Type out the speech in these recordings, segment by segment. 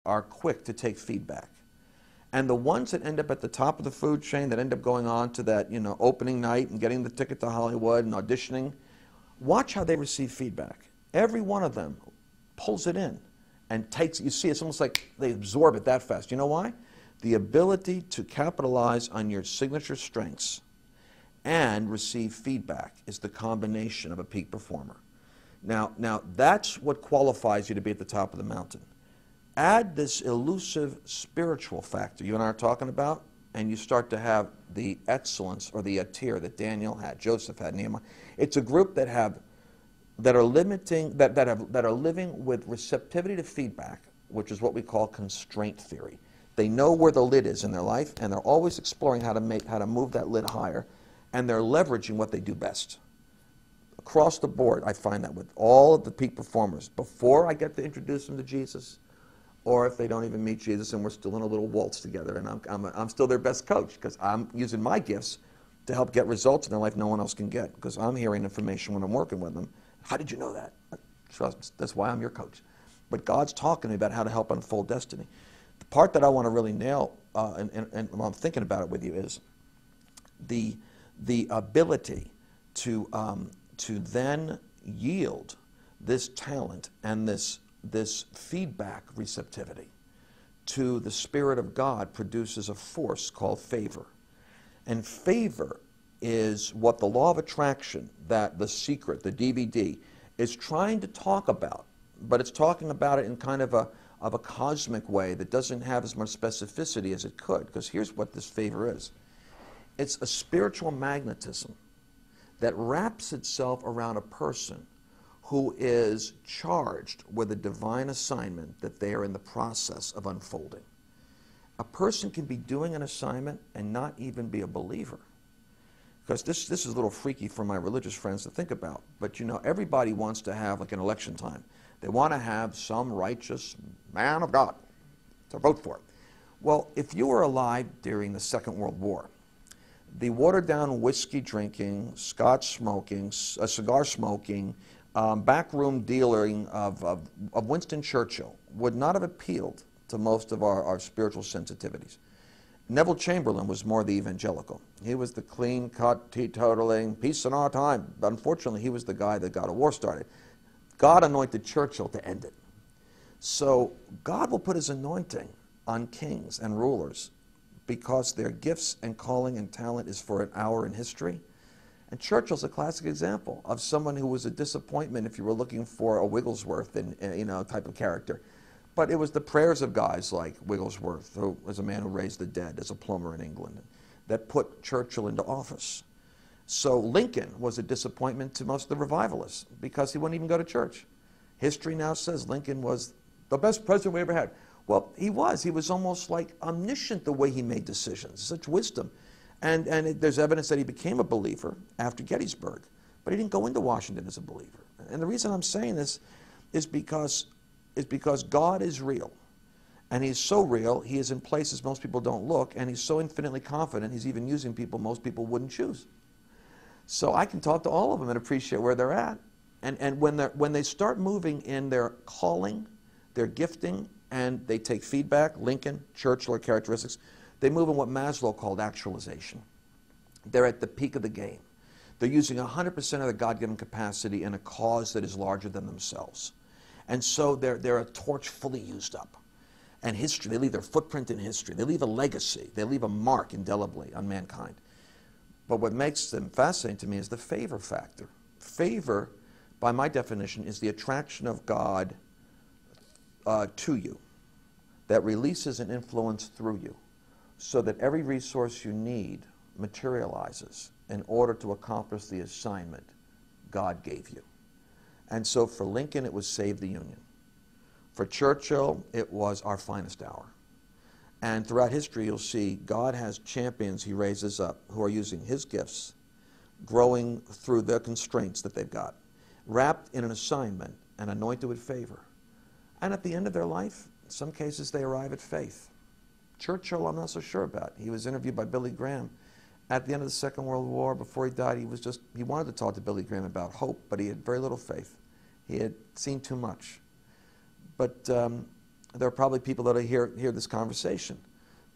are quick to take feedback. And the ones that end up at the top of the food chain, that end up going on to that, opening night and getting the ticket to Hollywood and auditioning, watch how they receive feedback. Every one of them pulls it in and takes, you see, it's almost like they absorb it that fast. You know why? The ability to capitalize on your signature strengths and receive feedback is the combination of a peak performer. Now that's what qualifies you to be at the top of the mountain. Add this elusive spiritual factor you and I are talking about, and you start to have the excellence or the atir that Daniel had, Joseph had, Nehemiah. It's a group that are living with receptivity to feedback, which is what we call constraint theory. They know where the lid is in their life, and they're always exploring how to move that lid higher, and they're leveraging what they do best. Across the board, I find that with all of the peak performers, before I get to introduce them to Jesus, or if they don't even meet Jesus and we're still in a little waltz together, and I'm still their best coach because I'm using my gifts to help get results in their life no one else can get, because I'm hearing information when I'm working with them. How did you know that? Trust, that's why I'm your coach. But God's talking to me about how to help unfold destiny. The part that I want to really nail, and while I'm thinking about it with you, is the ability to then yield this talent and this feedback receptivity to the Spirit of God produces a force called favor. And favor is what the law of attraction, that The Secret, the DVD, is trying to talk about, but it's talking about it in kind of a cosmic way that doesn't have as much specificity as it could, because here's what this favor is. It's a spiritual magnetism that wraps itself around a person who is charged with a divine assignment that they are in the process of unfolding. A person can be doing an assignment and not even be a believer. Because this is a little freaky for my religious friends to think about, but everybody wants to have, like in election time, they want to have some righteous man of God to vote for. Well, if you were alive during the Second World War, the watered-down whiskey drinking, scotch smoking, cigar smoking, backroom dealing of Winston Churchill would not have appealed to most of our spiritual sensitivities. Neville Chamberlain was more the evangelical. He was the clean-cut, teetotaling, peace in our time. But unfortunately, he was the guy that got a war started. God anointed Churchill to end it. So God will put his anointing on kings and rulers because their gifts and calling and talent is for an hour in history. And Churchill's a classic example of someone who was a disappointment if you were looking for a Wigglesworth type of character. But it was the prayers of guys like Wigglesworth, who was a man who raised the dead as a plumber in England, that put Churchill into office. So Lincoln was a disappointment to most of the revivalists because he wouldn't even go to church. History now says Lincoln was the best president we ever had. Well, he was. He was almost like omniscient the way he made decisions, such wisdom. And there's evidence that he became a believer after Gettysburg, but he didn't go into Washington as a believer. And the reason I'm saying this is because God is real. And he's so real, he is in places most people don't look, and he's so infinitely confident, he's even using people most people wouldn't choose. So I can talk to all of them and appreciate where they're at. And when they start moving in their calling, their gifting, and they take feedback, Lincoln, Churchill are characteristics, they move in what Maslow called actualization. They're at the peak of the game. They're using 100% of their God-given capacity in a cause that is larger than themselves. And so they're a torch fully used up. And history, they leave their footprint in history. They leave a legacy. They leave a mark indelibly on mankind. But what makes them fascinating to me is the favor factor. Favor, by my definition, is the attraction of God to you that releases an influence through you so that every resource you need materializes in order to accomplish the assignment God gave you. And so for Lincoln, it was save the Union. For Churchill, it was our finest hour. And throughout history, you'll see God has champions he raises up who are using his gifts, growing through the constraints that they've got, wrapped in an assignment and anointed with favor. And at the end of their life, in some cases, they arrive at faith. Churchill, I'm not so sure about. He was interviewed by Billy Graham. At the end of the Second World War, before he died, he wanted to talk to Billy Graham about hope, but he had very little faith. He had seen too much. But there are probably people that hear this conversation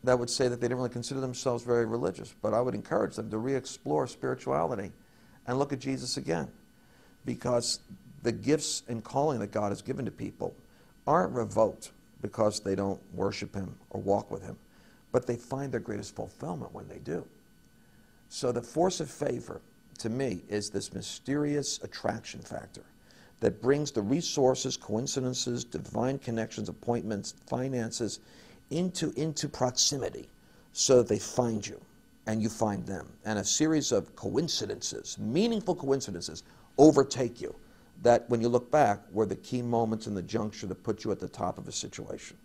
that would say that they didn't really consider themselves very religious, but I would encourage them to re-explore spirituality and look at Jesus again, because the gifts and calling that God has given to people aren't revoked because they don't worship him or walk with him, but they find their greatest fulfillment when they do. So the force of favor, to me, is this mysterious attraction factor that brings the resources, coincidences, divine connections, appointments, finances into proximity so that they find you and you find them. And a series of coincidences, meaningful coincidences, overtake you that when you look back were the key moments in the juncture that put you at the top of a situation.